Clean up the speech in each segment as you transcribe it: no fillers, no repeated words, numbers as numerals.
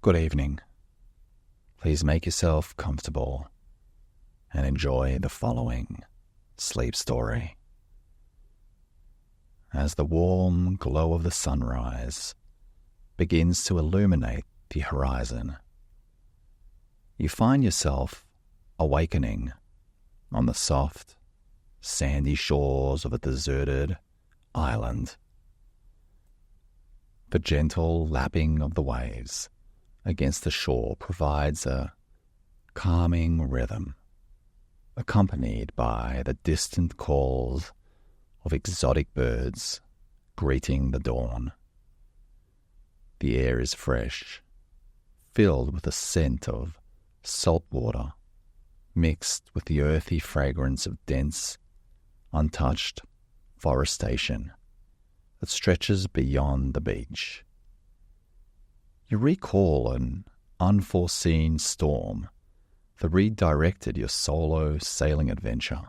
Good evening. Please make yourself comfortable and enjoy the following sleep story. As the warm glow of the sunrise begins to illuminate the horizon, you find yourself awakening on the soft, sandy shores of a deserted island. The gentle lapping of the waves against the shore provides a calming rhythm, accompanied by the distant calls of exotic birds greeting the dawn. The air is fresh, filled with the scent of salt water, mixed with the earthy fragrance of dense, untouched forestation that stretches beyond the beach. You recall an unforeseen storm that redirected your solo sailing adventure,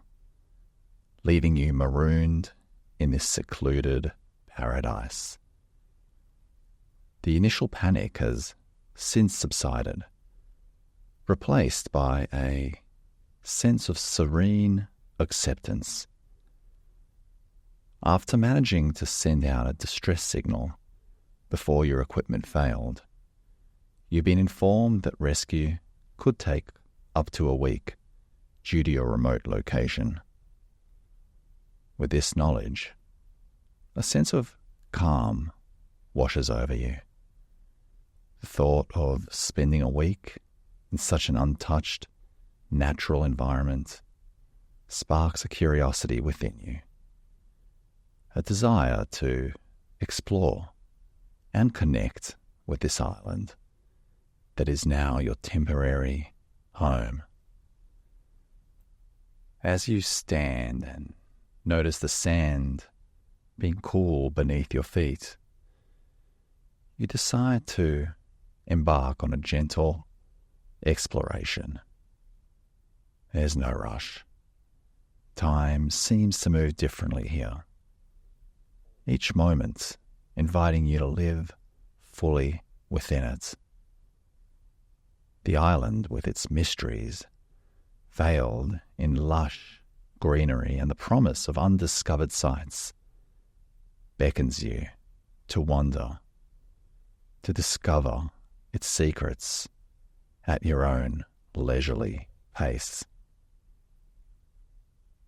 leaving you marooned in this secluded paradise. The initial panic has since subsided, replaced by a sense of serene acceptance. After managing to send out a distress signal before your equipment failed, you've been informed that rescue could take up to a week due to your remote location. With this knowledge, a sense of calm washes over you. The thought of spending a week in such an untouched, natural environment sparks a curiosity within you, a desire to explore and connect with this island that is now your temporary home. As you stand and notice the sand being cool beneath your feet, you decide to embark on a gentle exploration. There's no rush. Time seems to move differently here, each moment inviting you to live fully within it. The island, with its mysteries, veiled in lush greenery and the promise of undiscovered sights, beckons you to wander, to discover its secrets at your own leisurely pace.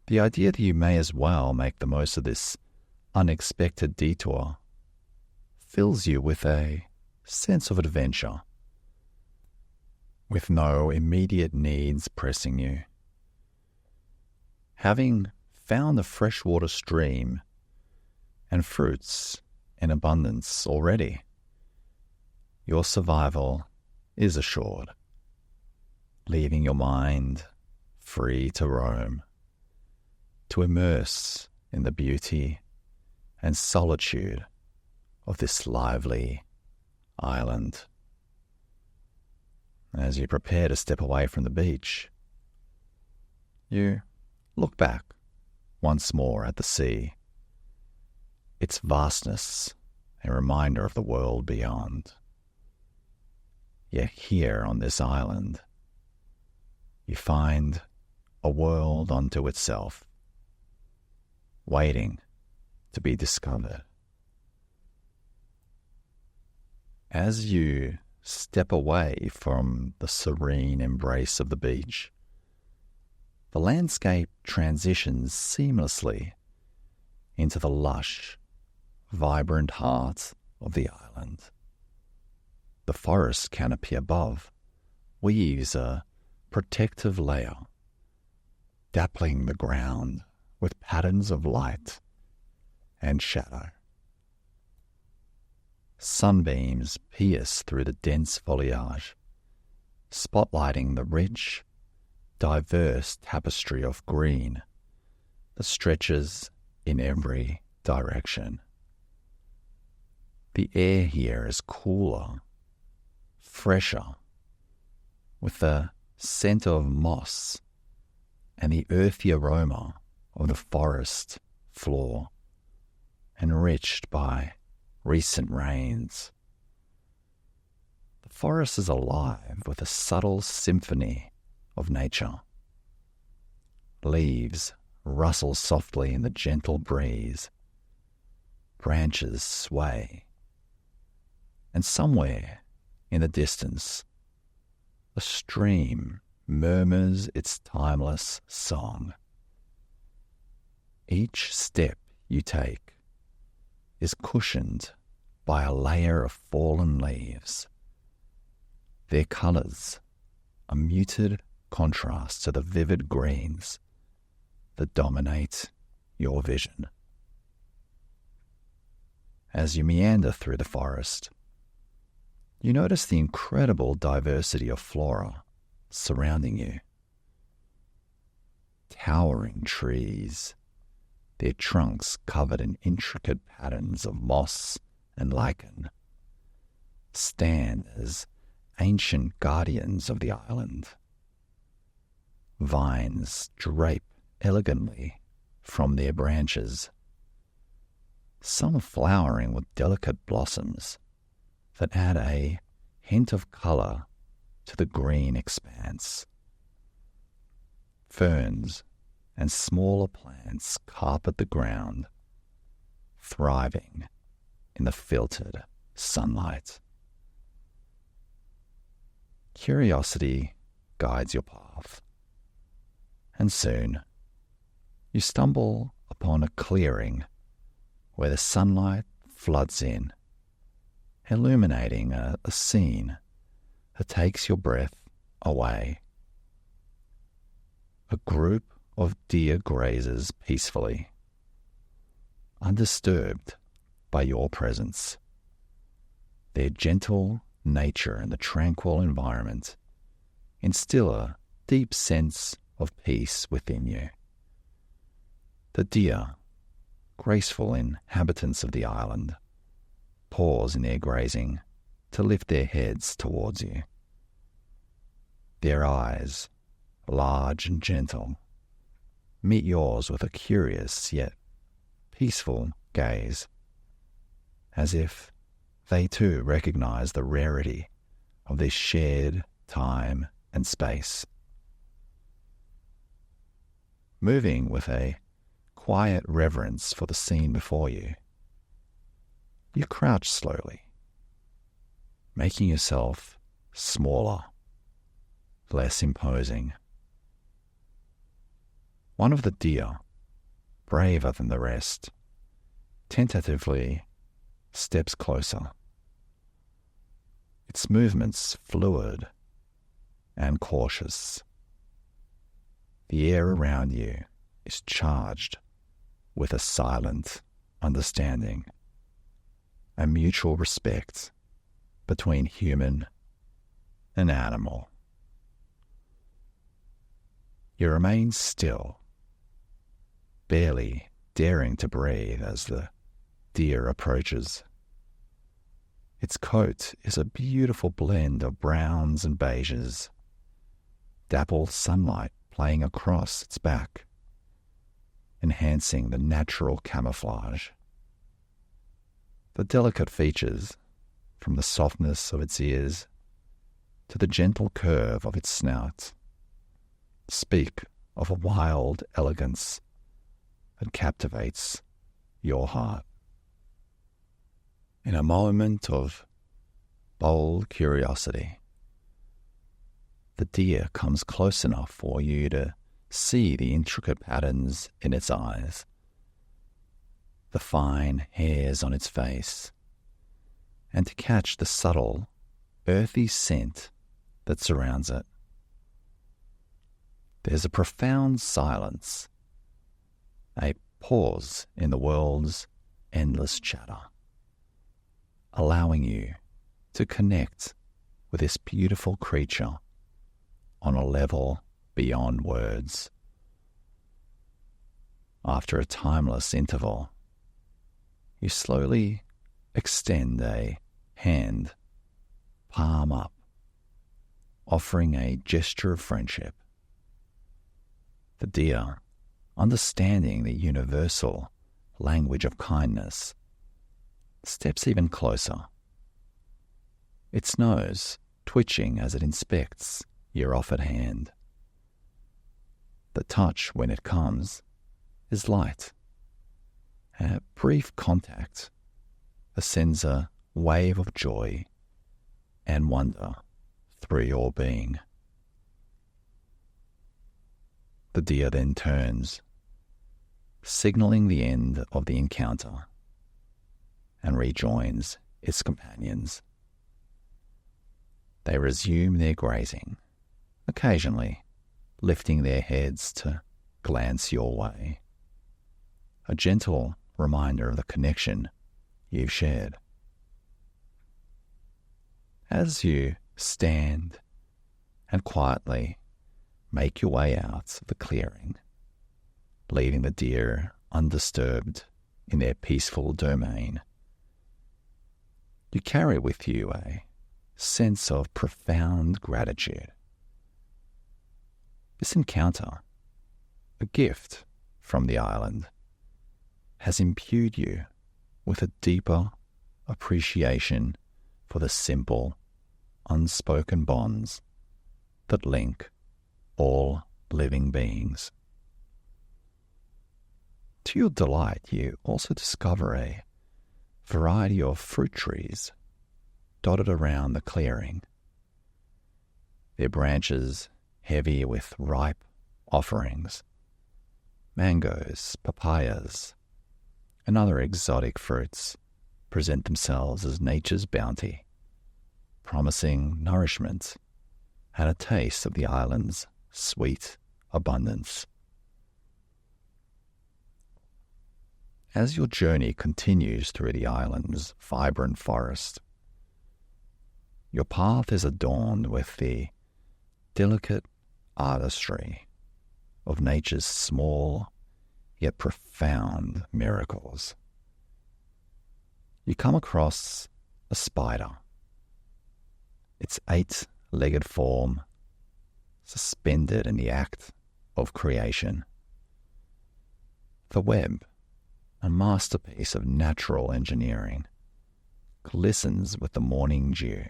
The idea that you may as well make the most of this unexpected detour fills you with a sense of adventure. With no immediate needs pressing you, having found a freshwater stream and fruits in abundance already, your survival is assured, leaving your mind free to roam, to immerse in the beauty and solitude of this lively island. As you prepare to step away from the beach, you look back once more at the sea, its vastness a reminder of the world beyond. Yet here on this island, you find a world unto itself, waiting to be discovered. As you step away from the serene embrace of the beach, the landscape transitions seamlessly into the lush, vibrant heart of the island. The forest canopy above weaves a protective layer, dappling the ground with patterns of light and shadow. Sunbeams pierce through the dense foliage, spotlighting the rich, diverse tapestry of green that stretches in every direction. The air here is cooler, fresher, with the scent of moss and the earthy aroma of the forest floor, enriched by recent rains. The forest is alive with a subtle symphony of nature. Leaves rustle softly in the gentle breeze. Branches sway. And somewhere in the distance, a stream murmurs its timeless song. Each step you take is cushioned by a layer of fallen leaves. Their colours a muted contrast to the vivid greens that dominate your vision. As you meander through the forest, you notice the incredible diversity of flora surrounding you. Towering trees, their trunks covered in intricate patterns of moss and lichen, stand as ancient guardians of the island. Vines drape elegantly from their branches, some flowering with delicate blossoms that add a hint of colour to the green expanse. Ferns and smaller plants carpet the ground, thriving in the filtered sunlight. Curiosity guides your path, and soon you stumble upon a clearing where the sunlight floods in, illuminating a scene that takes your breath away. A group of deer grazes peacefully, undisturbed by your presence. Their gentle nature and the tranquil environment instill a deep sense of peace within you. The deer, graceful inhabitants of the island, pause in their grazing to lift their heads towards you. Their eyes, large and gentle, meet yours with a curious yet peaceful gaze, as if they too recognize the rarity of this shared time and space. Moving with a quiet reverence for the scene before you, you crouch slowly, making yourself smaller, less imposing. One of the deer, braver than the rest, tentatively steps closer, its movements fluid and cautious. The air around you is charged with a silent understanding, a mutual respect between human and animal. You remain still, barely daring to breathe as the deer approaches. Its coat is a beautiful blend of browns and beiges, dappled sunlight playing across its back, enhancing the natural camouflage. The delicate features, from the softness of its ears to the gentle curve of its snout, speak of a wild elegance that captivates your heart. In a moment of bold curiosity, the deer comes close enough for you to see the intricate patterns in its eyes, the fine hairs on its face, and to catch the subtle, earthy scent that surrounds it. There's a profound silence, a pause in the world's endless chatter, allowing you to connect with this beautiful creature on a level beyond words. After a timeless interval, you slowly extend a hand, palm up, offering a gesture of friendship. The deer, understanding the universal language of kindness, steps even closer. Its nose twitching as it inspects your offered hand. The touch, when it comes, is light. A brief contact sends a wave of joy and wonder through your being. The deer then turns, signaling the end of the encounter, and rejoins its companions. They resume their grazing, occasionally lifting their heads to glance your way, a gentle reminder of the connection you've shared. As you stand and quietly make your way out of the clearing, leaving the deer undisturbed in their peaceful domain, you carry with you a sense of profound gratitude. This encounter, a gift from the island, has imbued you with a deeper appreciation for the simple, unspoken bonds that link all living beings. To your delight, you also discover a variety of fruit trees dotted around the clearing, their branches heavy with ripe offerings, mangoes, papayas, and other exotic fruits present themselves as nature's bounty, promising nourishment and a taste of the island's sweet abundance. As your journey continues through the island's vibrant forest, your path is adorned with the delicate artistry of nature's small yet profound miracles. You come across a spider, its 8-legged form suspended in the act of creation. The web, a masterpiece of natural engineering, glistens with the morning dew.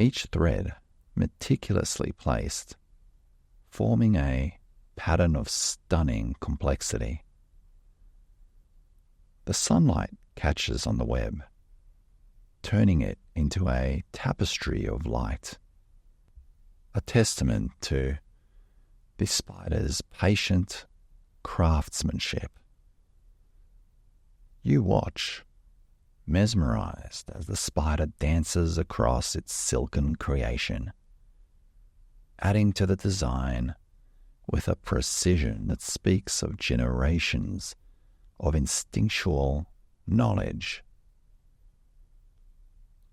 Each thread meticulously placed, forming a pattern of stunning complexity. The sunlight catches on the web, turning it into a tapestry of light, a testament to the spider's patient craftsmanship. You watch, mesmerized as the spider dances across its silken creation, adding to the design with a precision that speaks of generations of instinctual knowledge.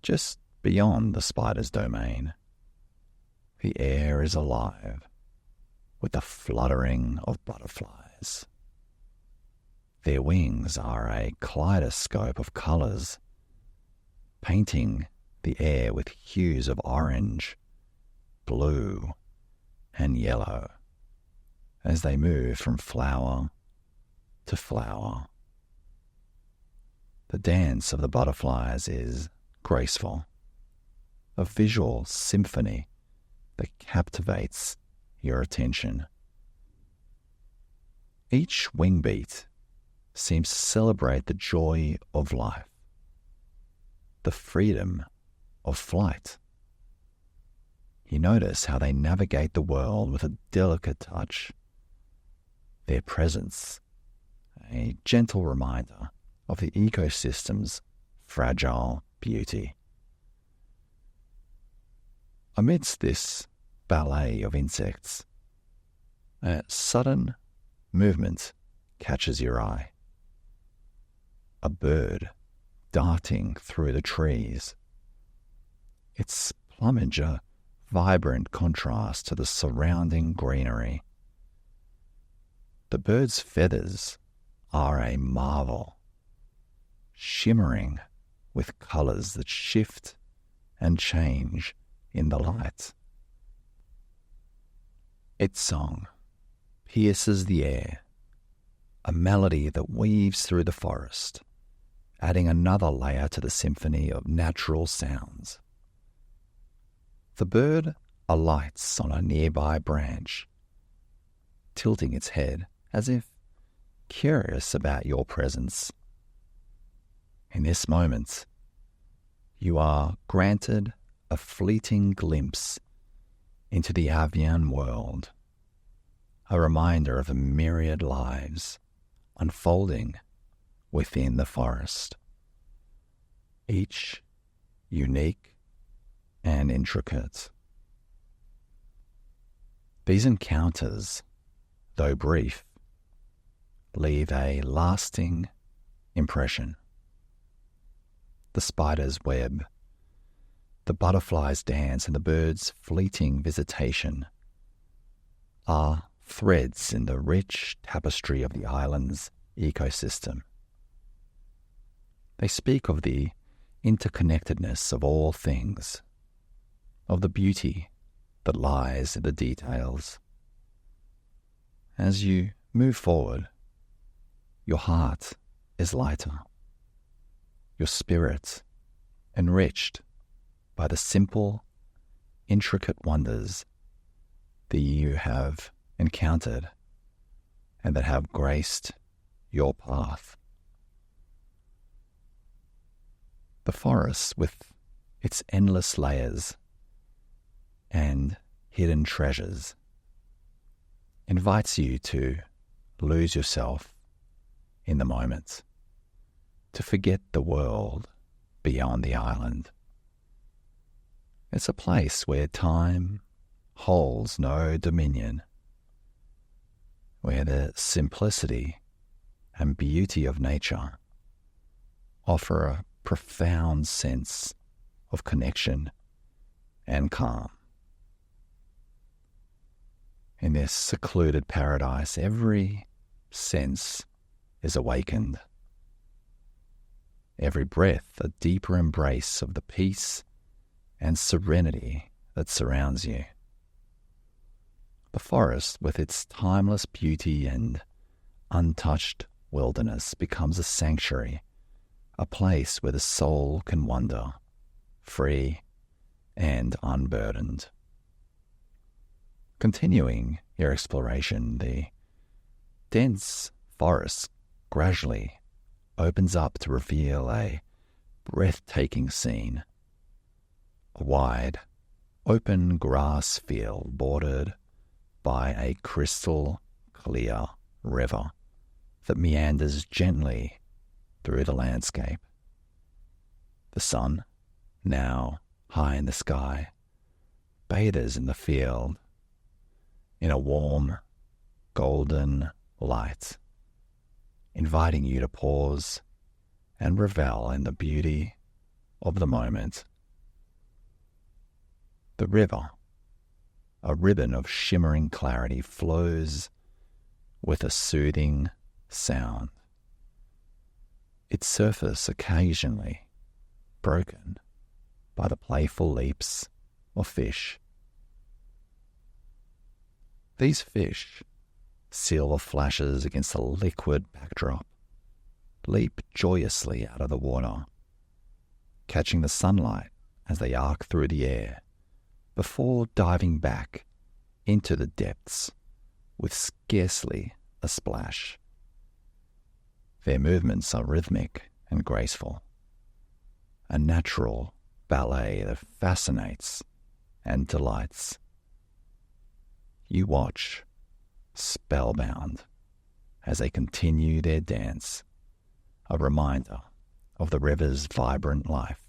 Just beyond the spider's domain, the air is alive with the fluttering of butterflies. Their wings are a kaleidoscope of colors, painting the air with hues of orange, blue, and yellow as they move from flower to flower. The dance of the butterflies is graceful, a visual symphony that captivates your attention. Each wing beat seems to celebrate the joy of life, the freedom of flight. You notice how they navigate the world with a delicate touch, their presence a gentle reminder of the ecosystem's fragile beauty. Amidst this ballet of insects, a sudden movement catches your eye. A bird darting through the trees, its plumage a vibrant contrast to the surrounding greenery. The bird's feathers are a marvel, shimmering with colors that shift and change in the light. Its song pierces the air, a melody that weaves through the forest, adding another layer to the symphony of natural sounds. The bird alights on a nearby branch, tilting its head as if curious about your presence. In this moment, you are granted a fleeting glimpse into the avian world, a reminder of a myriad lives unfolding within the forest, each unique and intricate. These encounters, though brief, leave a lasting impression. The spider's web, the butterfly's dance, and the bird's fleeting visitation are threads in the rich tapestry of the island's ecosystem. They speak of the interconnectedness of all things, of the beauty that lies in the details. As you move forward, your heart is lighter, your spirit enriched by the simple, intricate wonders that you have encountered and that have graced your path. The forest, with its endless layers and hidden treasures, invites you to lose yourself in the moment, to forget the world beyond the island. It's a place where time holds no dominion, where the simplicity and beauty of nature offer a profound sense of connection and calm. In this secluded paradise, every sense is awakened. Every breath a deeper embrace of the peace and serenity that surrounds you. The forest, with its timeless beauty and untouched wilderness, becomes a sanctuary, a place where the soul can wander, free and unburdened. Continuing your exploration, the dense forest gradually opens up to reveal a breathtaking scene. A wide, open grass field bordered by a crystal clear river that meanders gently through the landscape. The sun, now high in the sky, bathes in the field in a warm, golden light, inviting you to pause and revel in the beauty of the moment. The river, a ribbon of shimmering clarity, flows with a soothing sound, its surface occasionally broken by the playful leaps of fish. These fish, silver flashes against a liquid backdrop, leap joyously out of the water, catching the sunlight as they arc through the air, before diving back into the depths with scarcely a splash. Their movements are rhythmic and graceful, a natural ballet that fascinates and delights. You watch, spellbound, as they continue their dance, a reminder of the river's vibrant life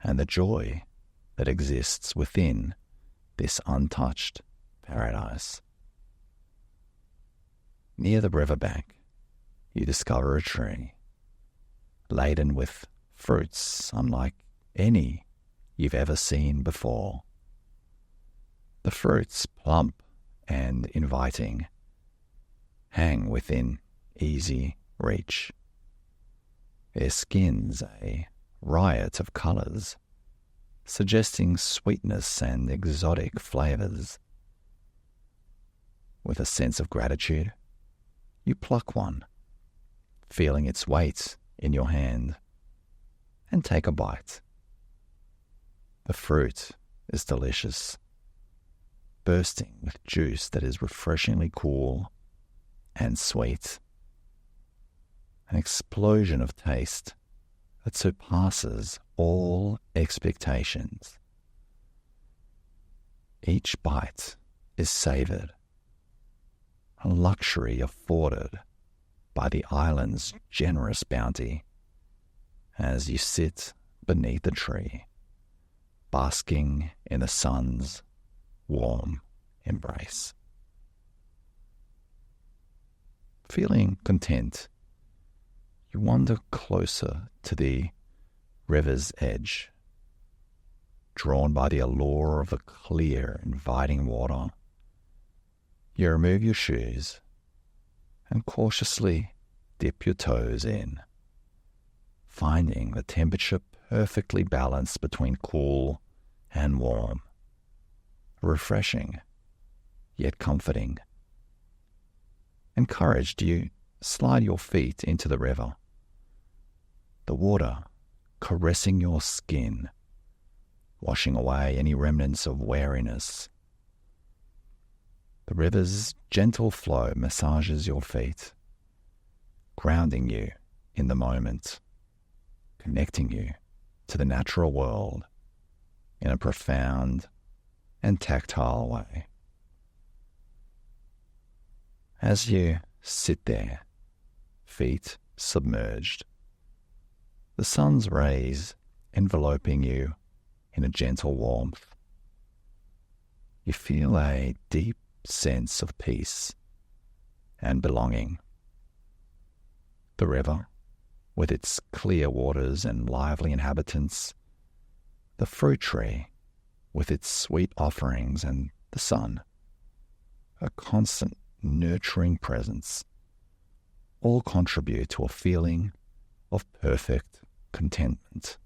and the joy that exists within this untouched paradise. Near the riverbank, you discover a tree laden with fruits unlike any you've ever seen before. The fruits, plump and inviting, hang within easy reach. Their skins a riot of colours, suggesting sweetness and exotic flavours. With a sense of gratitude, you pluck one, feeling its weight in your hand, and take a bite. The fruit is delicious, bursting with juice that is refreshingly cool and sweet. An explosion of taste that surpasses all expectations. Each bite is savoured, a luxury afforded by the island's generous bounty as you sit beneath the tree, basking in the sun's warm embrace. Feeling content, you wander closer to the river's edge, drawn by the allure of the clear, inviting water. You remove your shoes and cautiously dip your toes in, finding the temperature perfectly balanced between cool and warm, refreshing yet comforting. Encouraged, you slide your feet into the river, the water caressing your skin, washing away any remnants of weariness. The river's gentle flow massages your feet, grounding you in the moment, connecting you to the natural world in a profound and tactile way. As you sit there, feet submerged, the sun's rays enveloping you in a gentle warmth, you feel a deep sense of peace and belonging. The river, with its clear waters and lively inhabitants, the fruit tree, with its sweet offerings, and the sun, a constant nurturing presence, all contribute to a feeling of perfect contentment.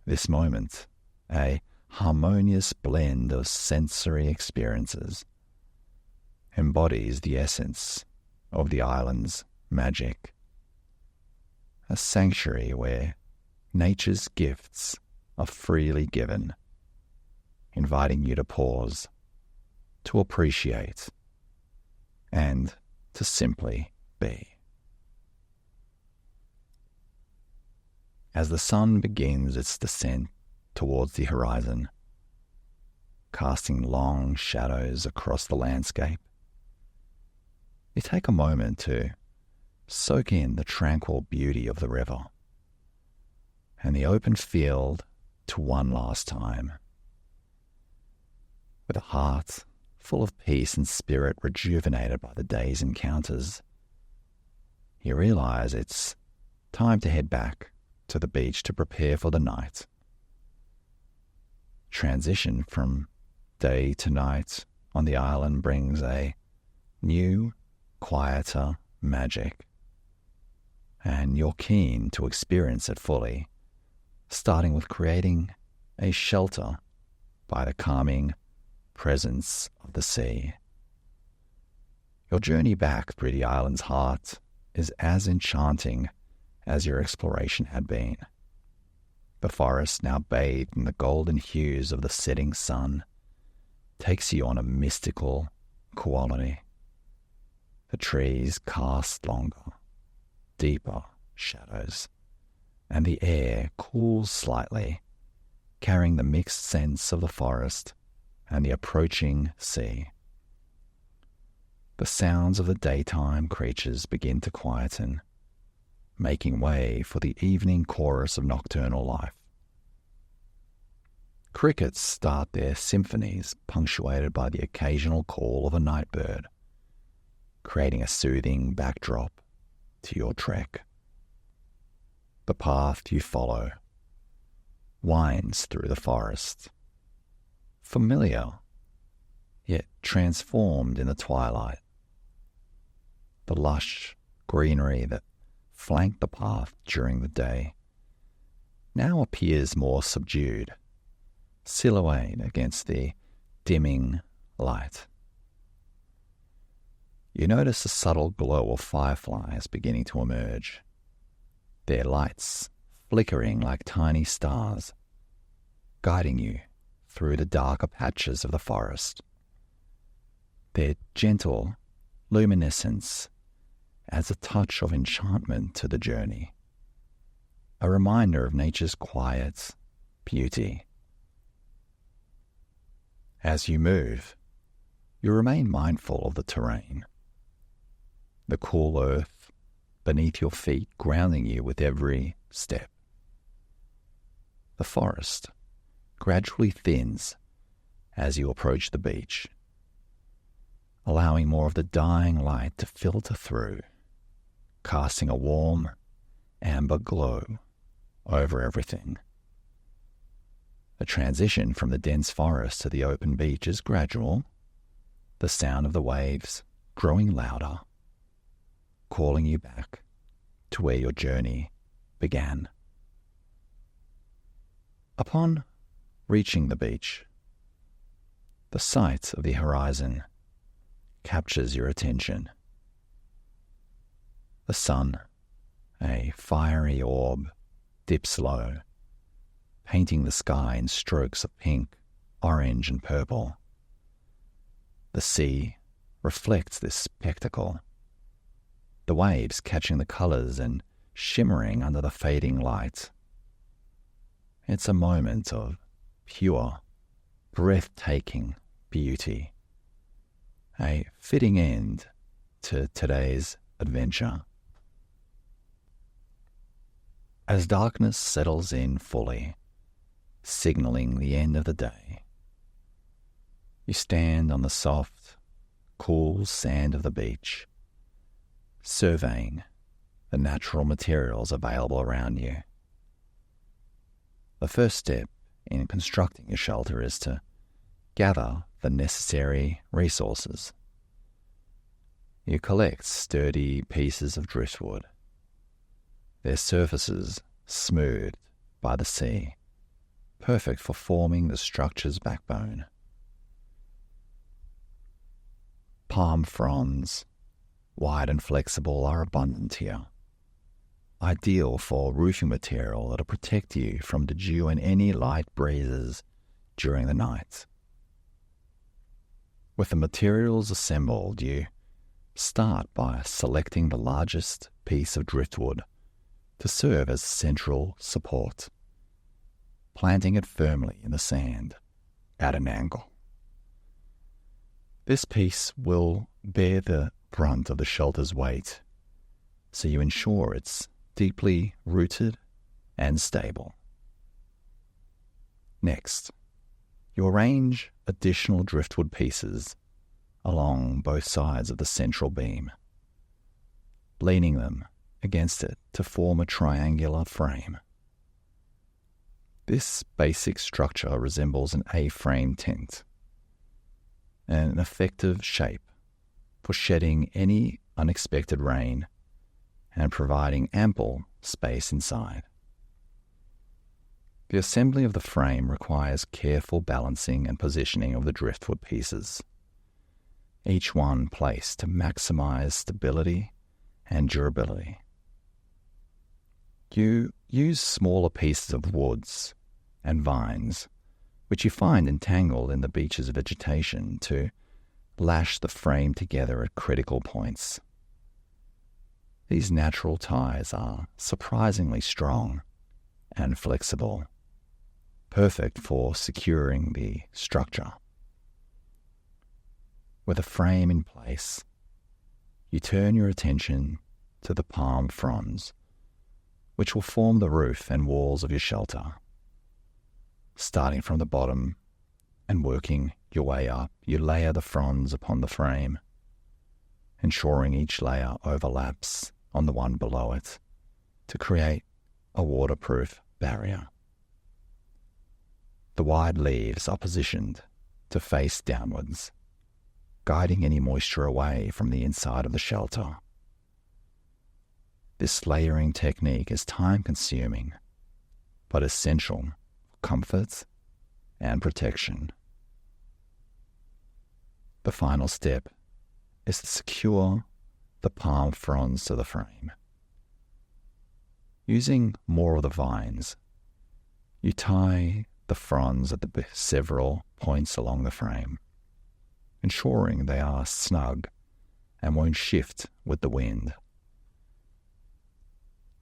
This moment, a harmonious blend of sensory experiences, embodies the essence of the island's magic, a sanctuary where nature's gifts are freely given, inviting you to pause, to appreciate, and to simply be. As the sun begins its descent towards the horizon, casting long shadows across the landscape, you take a moment to soak in the tranquil beauty of the river and the open field to one last time. With a heart full of peace and spirit rejuvenated by the day's encounters, you realize it's time to head back to the beach to prepare for the night. Transition from day to night on the island brings a new, quieter magic, and you're keen to experience it fully, starting with creating a shelter by the calming presence of the sea. Your journey back through the island's heart is as enchanting as your exploration had been. The forest, now bathed in the golden hues of the setting sun, takes you on a mystical quality. The trees cast longer, deeper shadows, and the air cools slightly, carrying the mixed scents of the forest and the approaching sea. The sounds of the daytime creatures begin to quieten, making way for the evening chorus of nocturnal life. Crickets start their symphonies, punctuated by the occasional call of a night bird, creating a soothing backdrop to your trek. The path you follow winds through the forest, familiar yet transformed in the twilight. The lush greenery that flanked the path during the day now appears more subdued, silhouetted against the dimming light. You notice a subtle glow of fireflies beginning to emerge, their lights flickering like tiny stars, guiding you through the darker patches of the forest. Their gentle luminescence adds a touch of enchantment to the journey, a reminder of nature's quiet beauty. As you move, you remain mindful of the terrain, the cool earth beneath your feet grounding you with every step. The forest gradually thins as you approach the beach, allowing more of the dying light to filter through, casting a warm, amber glow over everything. The transition from the dense forest to the open beach is gradual, the sound of the waves growing louder, calling you back to where your journey began. Upon reaching the beach, the sight of the horizon captures your attention. The sun, a fiery orb, dips low, painting the sky in strokes of pink, orange, and purple. The sea reflects this spectacle, the waves catching the colours and shimmering under the fading light. It's a moment of pure, breathtaking beauty, a fitting end to today's adventure. As darkness settles in fully, signalling the end of the day, you stand on the soft, cool sand of the beach, surveying the natural materials available around you. The first step in constructing your shelter is to gather the necessary resources. You collect sturdy pieces of driftwood, their surfaces smoothed by the sea, perfect for forming the structure's backbone. Palm fronds, wide and flexible, are abundant here, ideal for roofing material that'll protect you from the dew and any light breezes during the night. With the materials assembled, you start by selecting the largest piece of driftwood to serve as central support, planting it firmly in the sand at an angle. This piece will bear the brunt of the shelter's weight, so you ensure it's deeply rooted and stable. Next, you arrange additional driftwood pieces along both sides of the central beam, leaning them against it to form a triangular frame. This basic structure resembles an A-frame tent, an effective shape for shedding any unexpected rain and providing ample space inside. The assembly of the frame requires careful balancing and positioning of the driftwood pieces, each one placed to maximize stability and durability. You use smaller pieces of woods and vines, which you find entangled in the beach's vegetation, to lash the frame together at critical points. These natural ties are surprisingly strong and flexible, perfect for securing the structure. With a frame in place, you turn your attention to the palm fronds, which will form the roof and walls of your shelter. Starting from the bottom and working your way up, you layer the fronds upon the frame, ensuring each layer overlaps on the one below it to create a waterproof barrier. The wide leaves are positioned to face downwards, guiding any moisture away from the inside of the shelter. This layering technique is time-consuming, but essential for comfort and protection. The final step is to secure the palm fronds to the frame. Using more of the vines, you tie the fronds at the several points along the frame, ensuring they are snug and won't shift with the wind.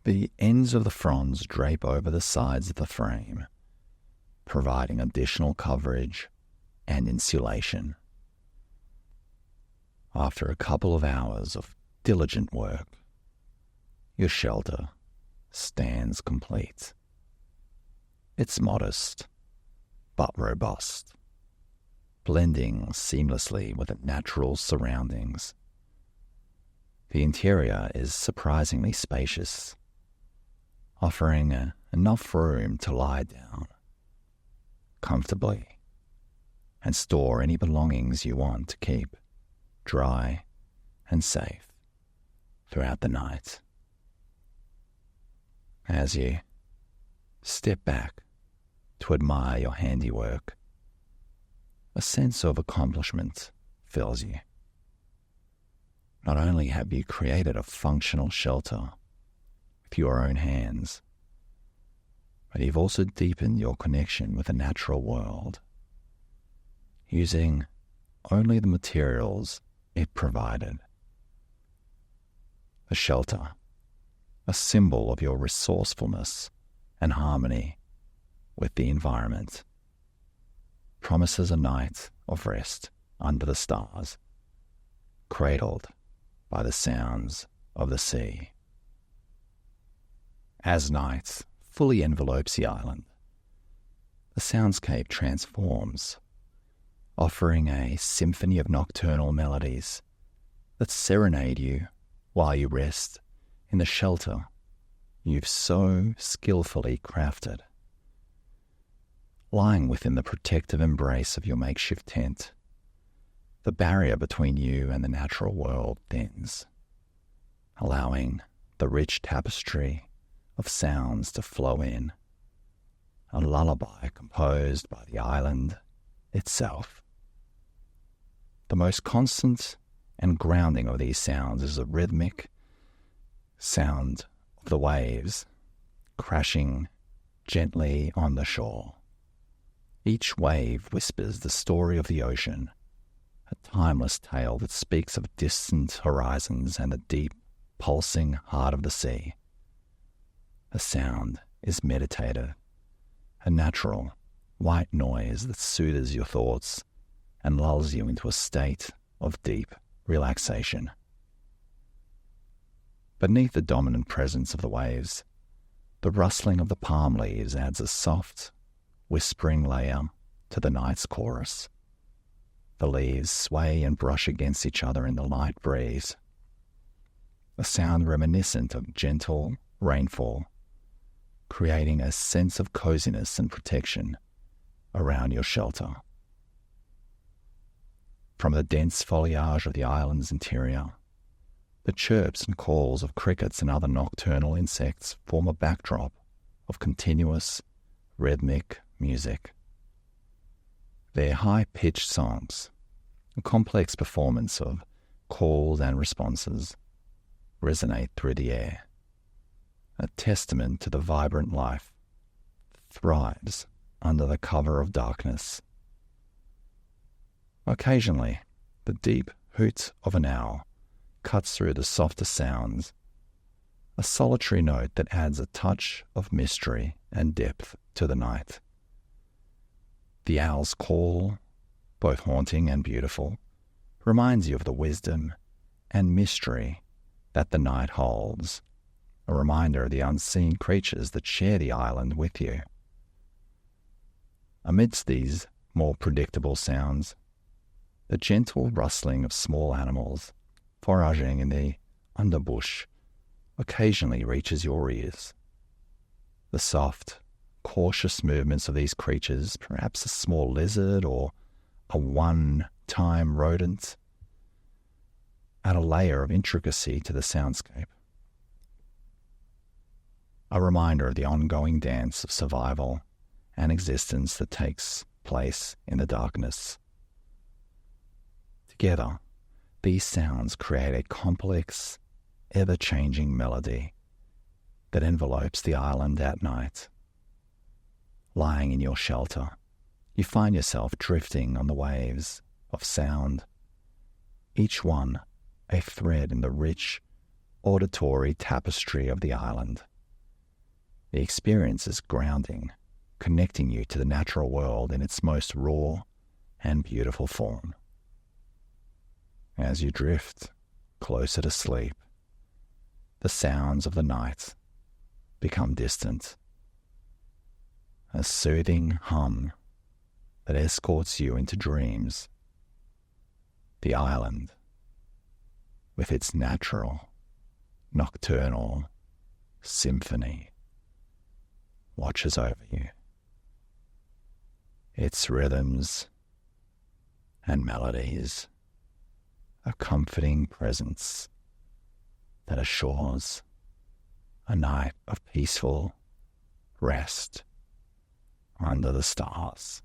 The ends of the fronds drape over the sides of the frame, providing additional coverage and insulation. After a couple of hours of diligent work, your shelter stands complete. It's modest, but robust, blending seamlessly with the natural surroundings. The interior is surprisingly spacious, offering enough room to lie down comfortably and store any belongings you want to keep dry and safe throughout the night. As you step back to admire your handiwork, a sense of accomplishment fills you. Not only have you created a functional shelter with your own hands, but you've also deepened your connection with the natural world, using only the materials it provided. The shelter, a symbol of your resourcefulness and harmony with the environment, promises a night of rest under the stars, cradled by the sounds of the sea. As night fully envelopes the island, the soundscape transforms, offering a symphony of nocturnal melodies that serenade you while you rest in the shelter you've so skillfully crafted. Lying within the protective embrace of your makeshift tent, the barrier between you and the natural world thins, allowing the rich tapestry of sounds to flow in, a lullaby composed by the island itself. The most constant and grounding of these sounds is the rhythmic sound of the waves crashing gently on the shore. Each wave whispers the story of the ocean, a timeless tale that speaks of distant horizons and the deep, pulsing heart of the sea. The sound is meditative, a natural, white noise that soothes your thoughts and lulls you into a state of deep relaxation. Beneath the dominant presence of the waves, the rustling of the palm leaves adds a soft, whispering layer to the night's chorus. The leaves sway and brush against each other in the light breeze, a sound reminiscent of gentle rainfall, creating a sense of coziness and protection around your shelter. From the dense foliage of the island's interior, the chirps and calls of crickets and other nocturnal insects form a backdrop of continuous, rhythmic music. Their high-pitched songs, a complex performance of calls and responses, resonate through the air, a testament to the vibrant life that thrives under the cover of darkness. Occasionally, the deep hoot of an owl cuts through the softer sounds, a solitary note that adds a touch of mystery and depth to the night. The owl's call, both haunting and beautiful, reminds you of the wisdom and mystery that the night holds, a reminder of the unseen creatures that share the island with you. Amidst these more predictable sounds, the gentle rustling of small animals foraging in the underbush occasionally reaches your ears. The soft, cautious movements of these creatures, perhaps a small lizard or a one-time rodent, add a layer of intricacy to the soundscape. A reminder of the ongoing dance of survival and existence that takes place in the darkness. Together, these sounds create a complex, ever-changing melody that envelopes the island at night, Lying in your shelter, you find yourself drifting on the waves of sound, each one a thread in the rich auditory tapestry of the island. The experience is grounding, connecting you to the natural world in its most raw and beautiful form. As you drift closer to sleep, the sounds of the night become distant. A soothing hum that escorts you into dreams. The island, with its natural, nocturnal symphony, watches over you. Its rhythms and melodies, a comforting presence that assures a night of peaceful rest under the stars.